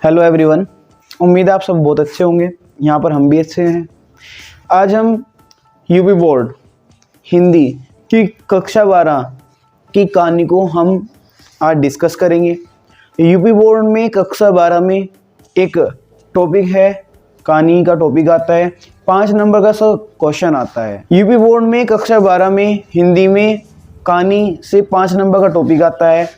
Hello everyone, उम्मीद है आप सब बहुत अच्छे होंगे। यहाँ पर हम भी अच्छे हैं। आज हम यूपी बोर्ड हिंदी की कक्षा 12 की कहानी को हम आज डिस्कस करेंगे। यूपी बोर्ड में कक्षा 12 में एक टॉपिक है, कहानी का टॉपिक आता है, 5 नंबर का सब क्वेश्चन आता है। यूपी बोर्ड में कक्षा 12 में हिंदी में कहानी से 5 नंबर का टॉपिक आता है।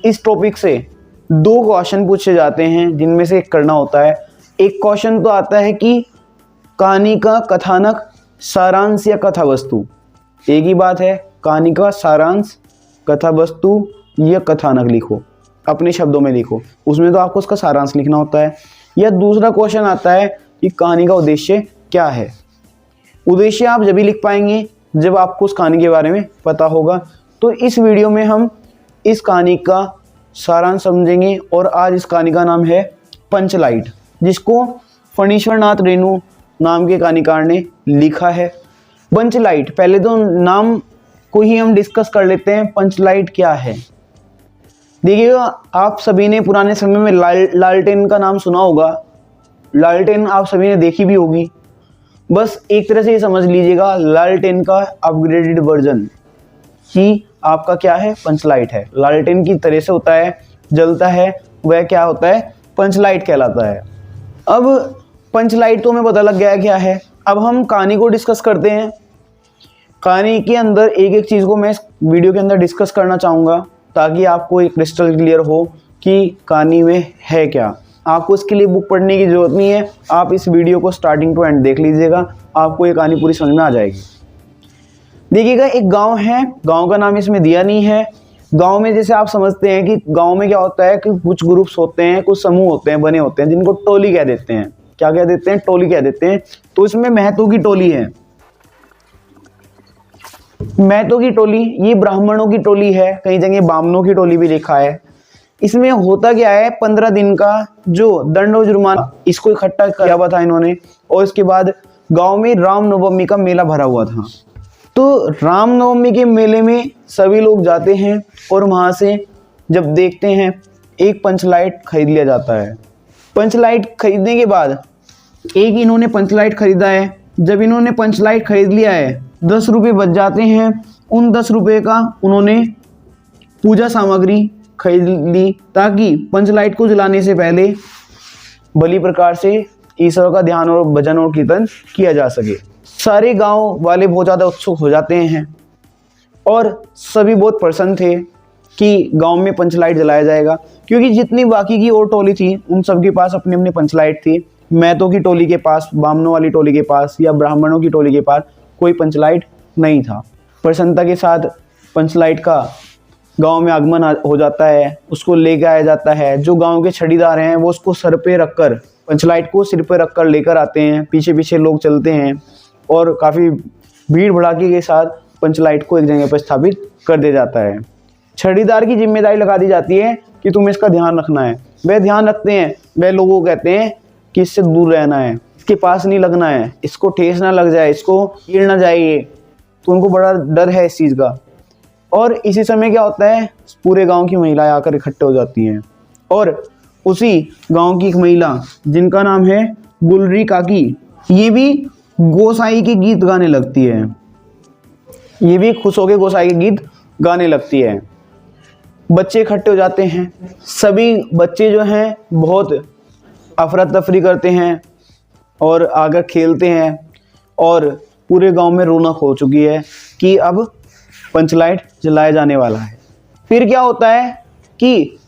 इस टॉपिक से 2 क्वेश्चन पूछे जाते हैं, जिनमें से एक करना होता है। एक क्वेश्चन तो आता है कि कहानी का कथानक, सारांश या कथा वस्तु। एक ही बात है, कहानी का सारांश, कथा वस्तु या कथानक लिखो, अपने शब्दों में लिखो। उसमें तो आपको उसका सारांश लिखना होता है। या दूसरा क्वेश्चन आता है कि कहानी का उद्देश्य क्या है। उद्देश्य आप जब भी लिख पाएंगे जब आपको उस कहानी के बारे में पता होगा। तो इस वीडियो में हम इस कहानी का सारांश समझेंगे। और आज इस कहानी का नाम है पंचलाइट, जिसको फणीश्वर नाथ रेणु नाम के कहानीकार ने लिखा है। पंचलाइट, पहले तो नाम को ही हम डिस्कस कर लेते हैं। पंचलाइट क्या है? देखिएगा, आप सभी ने पुराने समय में लालटेन का नाम सुना होगा। लालटेन आप सभी ने देखी भी होगी। बस एक तरह से ये समझ लीजिएगा, लालटेन का अपग्रेडेड वर्जन ही आपका क्या है, पंचलाइट है। लालटेन की तरह से होता है, जलता है, वह क्या होता है, पंचलाइट कहलाता है। अब पंचलाइट तो हमें पता लग गया है क्या है। अब हम कहानी को डिस्कस करते हैं। कहानी के अंदर एक एक चीज़ को मैं इस वीडियो के अंदर डिस्कस करना चाहूँगा, ताकि आपको एक क्रिस्टल क्लियर हो कि कहानी में है क्या। आपको इसके लिए बुक पढ़ने की ज़रूरत नहीं है, आप इस वीडियो को स्टार्टिंग टू एंड देख लीजिएगा, आपको ये कहानी पूरी समझ में आ जाएगी। देखिएगा, एक गांव है, गांव का नाम इसमें दिया नहीं है। गांव में जैसे आप समझते हैं कि गांव में क्या होता है कि कुछ ग्रुप्स होते हैं, कुछ समूह होते हैं, बने होते हैं, जिनको टोली कह देते हैं। क्या कह देते हैं? टोली कह देते हैं। तो इसमें महतो की टोली है। महतो की टोली, ये ब्राह्मणों की टोली है, कई जगह बामनों की टोली भी लिखा है। इसमें होता क्या है, 15 दिन का जो दंड और जुर्माना, इसको इकट्ठा किया हुआ था इन्होंने। और इसके बाद गांव में रामनवमी का मेला भरा हुआ था। तो रामनवमी के मेले में सभी लोग जाते हैं और वहाँ से जब देखते हैं, एक पंचलाइट खरीद लिया जाता है। पंचलाइट खरीदने के बाद एक इन्होंने पंचलाइट खरीदा है। जब इन्होंने पंचलाइट खरीद लिया है, 10 रुपये बच जाते हैं। उन 10 रुपये का उन्होंने पूजा सामग्री खरीद ली, ताकि पंचलाइट को जलाने से पहले भली प्रकार से ईश्वर का ध्यान और भजन और कीर्तन किया जा सके। सारे गांव वाले बहुत ज़्यादा उत्सुक हो जाते हैं और सभी बहुत प्रसन्न थे कि गांव में पंचलाइट जलाया जाएगा, क्योंकि जितनी बाकी की और टोली थी उन सब के पास अपनी अपनी पंचलाइट थी। महतों की टोली के पास, बामनों वाली टोली के पास या ब्राह्मणों की टोली के पास कोई पंचलाइट नहीं था। प्रसन्नता के साथ पंचलाइट का गांव में आगमन हो जाता है, उसको लेकर आया जाता है। जो गांव के छड़ीदार हैं वो उसको सर पे रखकर, पंचलाइट को सिर पे रखकर लेकर आते हैं। पीछे पीछे लोग चलते हैं और काफ़ी भीड़ भड़ाके के साथ पंचलाइट को एक जगह पर स्थापित कर दिया जाता है। छड़ीदार की जिम्मेदारी लगा दी जाती है कि तुम्हें इसका ध्यान रखना है। वह ध्यान रखते हैं, वह लोगों को कहते हैं कि इससे दूर रहना है, इसके पास नहीं लगना है, इसको ठेस ना लग जाए, इसको गिर ना जाए ये। तो उनको बड़ा डर है इस चीज़ का। और इसी समय क्या होता है, पूरे गांव की महिलाएं आकर इकट्ठे हो जाती हैं और उसी गांव की एक महिला, जिनका नाम है गुलरी काकी, ये भी गोसाई के गीत गाने लगती है। ये भी खुश होकर गोसाई के गीत गाने लगती है। बच्चे इकट्ठे हो जाते हैं। सभी बच्चे जो हैं बहुत अफरा तफरी करते हैं और आकर खेलते हैं। और पूरे गांव में रौनक हो चुकी है कि अब पंचलाइट जलाया जाने वाला है। फिर क्या होता है कि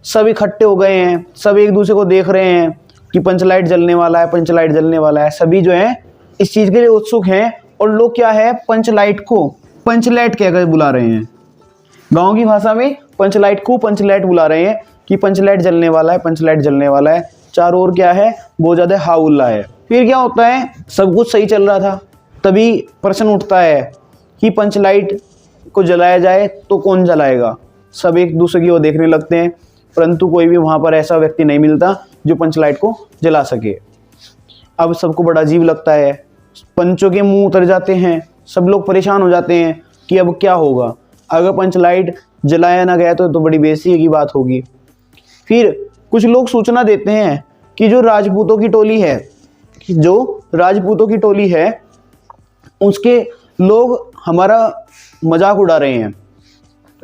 सब इकट्ठे हो गए हैं, सब एक दूसरे को देख रहे हैं कि पंचलाइट जलने वाला है, पंचलाइट जलने वाला है। सभी जो है इस चीज़ के लिए उत्सुक हैं और लोग क्या है, पंचलाइट को पंचलाइट कहकर बुला रहे हैं। गांव की भाषा में पंचलाइट को पंचलाइट बुला रहे हैं कि पंचलाइट जलने वाला है, पंचलाइट जलने वाला है। चारों ओर क्या है, बहुत ज़्यादा हाउल्ला है। फिर क्या होता है, सब कुछ सही चल रहा था, तभी प्रश्न उठता है कि पंचलाइट को जलाया जाए तो कौन जलाएगा। सब एक दूसरे की ओर देखने लगते हैं, परंतु कोई भी वहाँ पर ऐसा व्यक्ति नहीं मिलता जो पंचलाइट को जला सके। अब सबको बड़ा अजीब लगता है, पंचों के मुंह उतर जाते हैं, सब लोग परेशान हो जाते हैं कि अब क्या होगा। अगर पंचलाइट जलाया ना गया तो बड़ी बेइज्जती की बात होगी। फिर कुछ लोग सूचना देते हैं कि जो राजपूतों की टोली है, जो राजपूतों की टोली है उसके लोग हमारा मजाक उड़ा रहे हैं।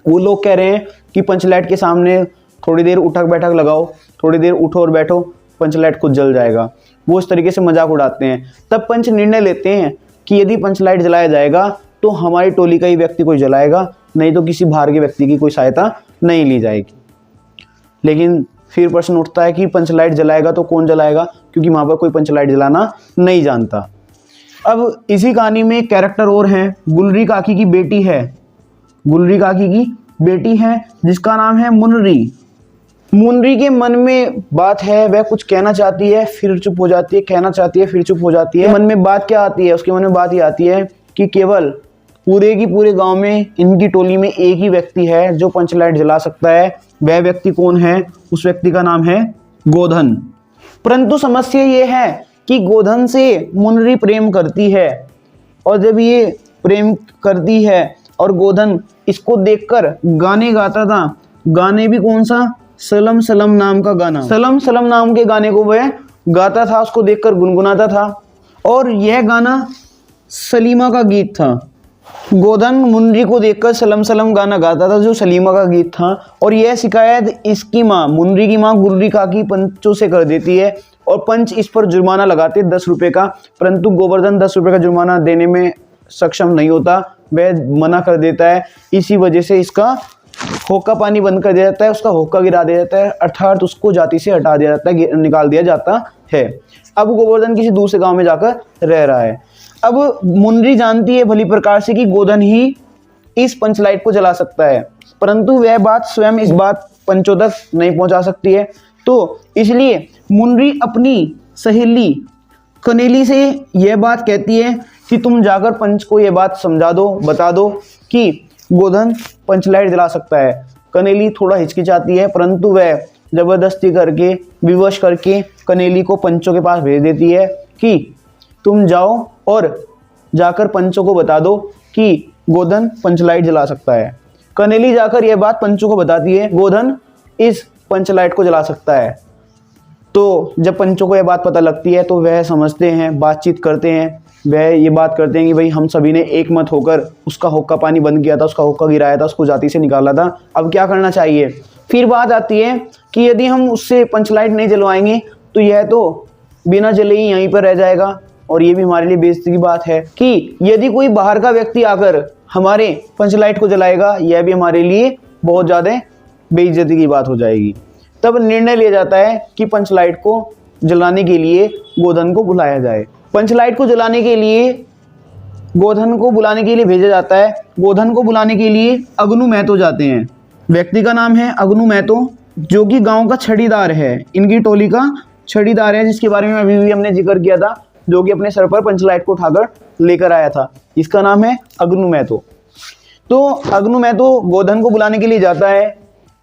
वो लोग कह रहे हैं कि पंचलाइट के सामने थोड़ी देर उठक बैठक लगाओ, थोड़ी देर उठो और बैठो, पंचलाइट खुद जल जाएगा। वो इस तरीके से मजाक उड़ाते हैं। तब पंच निर्णय लेते हैं कि यदि पंचलाइट जलाया जाएगा तो हमारी टोली का ही व्यक्ति कोई जलाएगा, नहीं तो किसी बाहर के व्यक्ति की कोई सहायता नहीं ली जाएगी। लेकिन फिर प्रश्न उठता है कि पंचलाइट जलाएगा तो कौन जलाएगा, क्योंकि वहाँ पर कोई पंचलाइट जलाना नहीं जानता। अब इसी कहानी में एक कैरेक्टर और हैं, गुलरी काकी की बेटी है, गुलरी काकी की बेटी है जिसका नाम है मुनरी। मुनरी के मन में बात है, वह कुछ कहना चाहती है फिर चुप हो जाती है, कहना चाहती है फिर चुप हो जाती है। मन में बात क्या आती है, उसके मन में बात ये आती है कि केवल पूरे की पूरे गांव में इनकी टोली में एक ही व्यक्ति है जो पंचलाइट जला सकता है। वह व्यक्ति कौन है? उस व्यक्ति का नाम है गोधन। परंतु समस्या ये है कि गोधन से मुनरी प्रेम करती है, और जब ये प्रेम करती है और गोधन इसको देखकर गाने गाता था, गाने भी कौन सा? सलम सलम नाम का गाना। सलम सलम नाम के गाने को वह गाता था, उसको देखकर गुनगुनाता था, और यह गाना सलीमा का गीत था। गोधन मुनरी को देखकर सलम सलम गाना गाता था जो सलीमा का गीत था, और यह शिकायत इसकी माँ, मुनरी की माँ गुलरी काकी पंचों से कर देती है, और पंच इस पर जुर्माना लगाते 10 रुपये का। परंतु गोवर्धन 10 रुपये का जुर्माना देने में सक्षम नहीं होता, वह मना कर देता है। इसी वजह से इसका होका पानी बंद कर दिया जाता है, उसका होका गिरा दिया जाता है, अर्थात उसको जाति से हटा दिया जाता है, निकाल दिया जाता है। अब गोवर्धन किसी दूसरे गांव में जाकर रह रहा है। अब मुनरी जानती है भली प्रकार से कि गोधन ही इस पंचलाइट को जला सकता है, परंतु वह बात स्वयं इस बात पंचों तक नहीं पहुंचा सकती है। तो इसलिए मुनरी अपनी सहेली कनेली से यह बात कहती है कि तुम जाकर पंच को यह बात समझा दो, बता दो कि गोधन पंचलाइट जला सकता है। कनेली थोड़ा हिचकिचाती है, परंतु वह जबरदस्ती करके, विवश करके कनेली को पंचों के पास भेज देती है कि तुम जाओ और जाकर पंचों को बता दो कि गोधन पंचलाइट जला सकता है। कनेली जाकर यह बात पंचों को बताती है, गोधन इस पंचलाइट को जला सकता है। तो जब पंचों को यह बात पता लगती है तो वह समझते हैं, बातचीत करते हैं, वह ये बात करते हैं कि भाई हम सभी ने एक मत होकर उसका होक्का पानी बंद किया था, उसका होक्का गिराया था, उसको जाति से निकाला था, अब क्या करना चाहिए। फिर बात आती है कि यदि हम उससे पंचलाइट नहीं जलवाएंगे तो यह तो बिना जले ही यहीं पर रह जाएगा, और ये भी हमारे लिए बेइज्जती की बात है कि यदि कोई बाहर का व्यक्ति आकर हमारे पंचलाइट को जलाएगा, यह भी हमारे लिए बहुत ज़्यादा बेइज्जती की बात हो जाएगी। तब निर्णय लिया जाता है कि पंचलाइट को जलाने के लिए गोधन को बुलाया जाए। पंचलाइट को जलाने के लिए गोधन को बुलाने के लिए भेजा जाता है। गोधन को बुलाने के लिए अगनू महतो जाते हैं। व्यक्ति का नाम है अगनू महतो, जो कि गांव का छड़ीदार है, इनकी टोली का छड़ीदार है, जिसके बारे में अभी भी हमने जिक्र किया था, जो कि अपने सर पर पंचलाइट को उठाकर लेकर आया था। इसका नाम है अगनू महतो। तो अगनू महतो गोधन को बुलाने के लिए जाता है,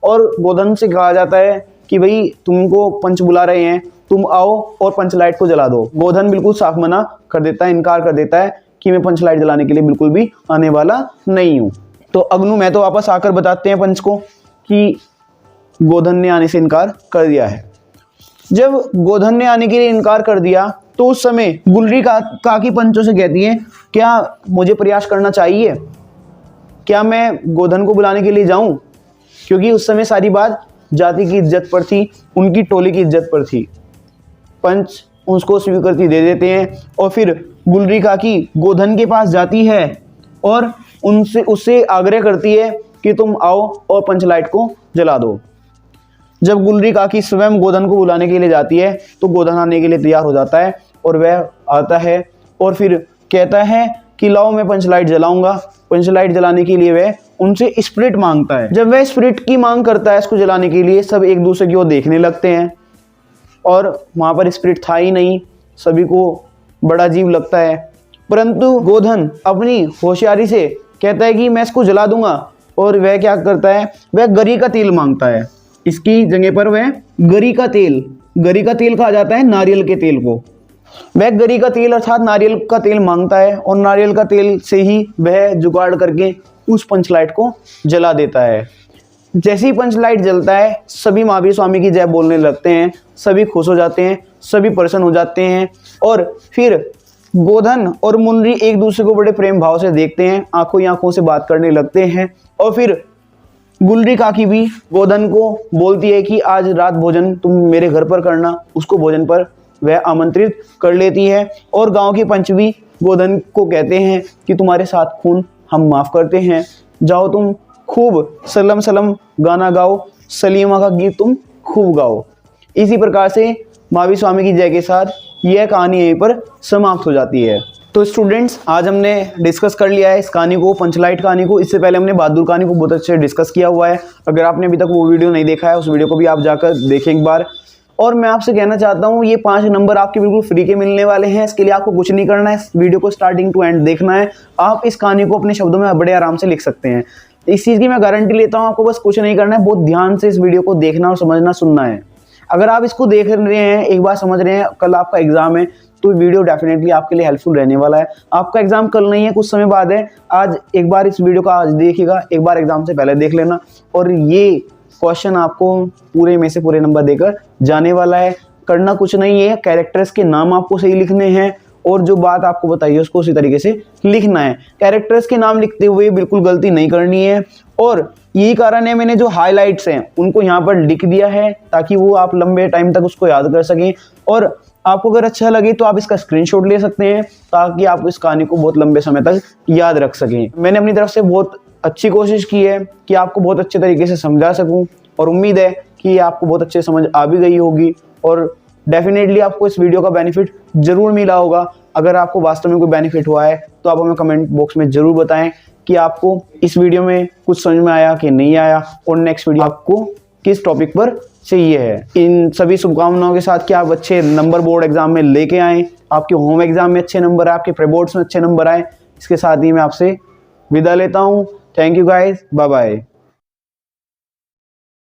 और गोधन से कहा जाता है कि भाई तुमको पंच बुला रहे हैं, तुम आओ और पंचलाइट को जला दो। गोधन बिल्कुल साफ मना कर देता है, इनकार कर देता है कि मैं पंचलाइट जलाने के लिए बिल्कुल भी आने वाला नहीं हूँ। तो अगनू महतो वापस आकर बताते हैं पंच को कि गोधन ने आने से इनकार कर दिया है। जब गोधन ने आने के लिए इनकार कर दिया तो उस समय गुलरी काकी पंचों से कहती है, क्या मुझे प्रयास करना चाहिए, क्या मैं गोधन को बुलाने के लिए जाऊं? क्योंकि उस समय सारी बात जाति की इज्जत पर थी, उनकी टोली की इज्जत पर थी। पंच उसको स्वीकृति दे देते हैं, और फिर गुलरी काकी गोधन के पास जाती है और उससे आग्रह करती है कि तुम आओ और पंचलाइट को जला दो। जब गुलरी काकी स्वयं गोधन को बुलाने के लिए जाती है तो गोधन आने के लिए तैयार हो जाता है, और वह आता है और फिर कहता है कि लाओ मैं पंचलाइट जलाऊंगा। पंचलाइट जलाने के लिए वह उनसे स्पिरिट मांगता है। जब वह स्पिरिट की मांग करता है इसको जलाने के लिए, सब एक दूसरे की ओर देखने लगते हैं, और वहाँ पर स्पिरिट था ही नहीं। सभी को बड़ा अजीब लगता है, परंतु गोधन अपनी होशियारी से कहता है कि मैं इसको जला दूंगा, और वह क्या करता है, वह गरी का तेल मांगता है। इसकी जगह पर वह गरी का तेल कहा जाता है नारियल के तेल को। वह गरी का तेल अर्थात नारियल का तेल मांगता है, और नारियल का तेल से ही वह जुगाड़ करके उस पंचलाइट को जला देता है। जैसे ही पंच लाइट जलता है सभी महावीर स्वामी की जय बोलने लगते हैं, सभी खुश हो जाते हैं, सभी प्रसन्न हो जाते हैं और फिर गोधन और मुनरी एक दूसरे को बड़े प्रेम भाव से देखते हैं, आंखों ही आंखों से बात करने लगते हैं। और फिर गुलरी काकी भी गोधन को बोलती है कि आज रात भोजन तुम मेरे घर पर करना, उसको भोजन पर वह आमंत्रित कर लेती है। और गांव के पंच भी गोधन को कहते हैं कि तुम्हारे साथ खून हम माफ़ करते हैं, जाओ तुम खूब सलम सलम गाना गाओ, सलीमा का गीत तुम खूब गाओ। इसी प्रकार से महावीर स्वामी की जय के साथ यह कहानी यहीं पर समाप्त हो जाती है। तो स्टूडेंट्स, आज हमने डिस्कस कर लिया है इस कहानी को, पंचलाइट कहानी को। इससे पहले हमने बहादुर कहानी को बहुत अच्छे से डिस्कस किया हुआ है। अगर आपने अभी तक वो वीडियो नहीं देखा है, उस वीडियो को भी आप जाकर देखें एक बार। और मैं आपसे कहना चाहता हूँ, ये 5 नंबर आपके बिल्कुल फ्री के मिलने वाले हैं। इसके लिए आपको कुछ नहीं करना है, इस वीडियो को स्टार्टिंग टू एंड देखना है। आप इस कहानी को अपने शब्दों में बड़े आराम से लिख सकते हैं, इस चीज़ की मैं गारंटी लेता हूँ। आपको बस कुछ नहीं करना है, बहुत ध्यान से इस वीडियो को देखना और समझना, सुनना है। अगर आप इसको देख रहे हैं, एक बार समझ रहे हैं, कल आपका एग्जाम है, तो वीडियो डेफिनेटली आपके लिए हेल्पफुल रहने वाला है। आपका एग्जाम कल नहीं है, कुछ समय बाद है। आज एक बार इस वीडियो को आज देखिएगा, एक बार एग्जाम से पहले देख लेना, और ये क्वेश्चन आपको पूरे में से पूरे नंबर देकर जाने वाला है। करना कुछ नहीं है, कैरेक्टर्स के नाम आपको सही लिखने हैं और जो बात आपको बताइए उसको उसी तरीके से लिखना है। कैरेक्टर्स के नाम लिखते हुए बिल्कुल गलती नहीं करनी है। और यही कारण है मैंने जो हाइलाइट्स हैं उनको यहाँ पर लिख दिया है, ताकि वो आप लंबे टाइम तक उसको याद कर सकें। और आपको अगर अच्छा लगे तो आप इसका स्क्रीनशॉट ले सकते हैं, ताकि आप इस कहानी को बहुत लंबे समय तक याद रख सकें। मैंने अपनी तरफ से बहुत अच्छी कोशिश की है कि आपको बहुत अच्छे तरीके से समझा सकूं, और उम्मीद है कि आपको बहुत अच्छे समझ आ भी गई होगी। और डेफिनेटली आपको इस वीडियो का बेनिफिट जरूर मिला होगा। अगर आपको वास्तव में कोई बेनिफिट हुआ है तो आप हमें कमेंट बॉक्स में ज़रूर बताएं कि आपको इस वीडियो में कुछ समझ में आया कि नहीं आया, और नेक्स्ट वीडियो आपको किस टॉपिक पर चाहिए है। इन सभी शुभकामनाओं के साथ कि आप अच्छे नंबर बोर्ड एग्जाम में लेके आएँ, आपके होम एग्जाम में अच्छे नंबर आए, आपके प्री बोर्ड्स में अच्छे नंबर आए। इसके साथ ही मैं आपसे विदा लेता हूँ। Thank you guys, bye bye.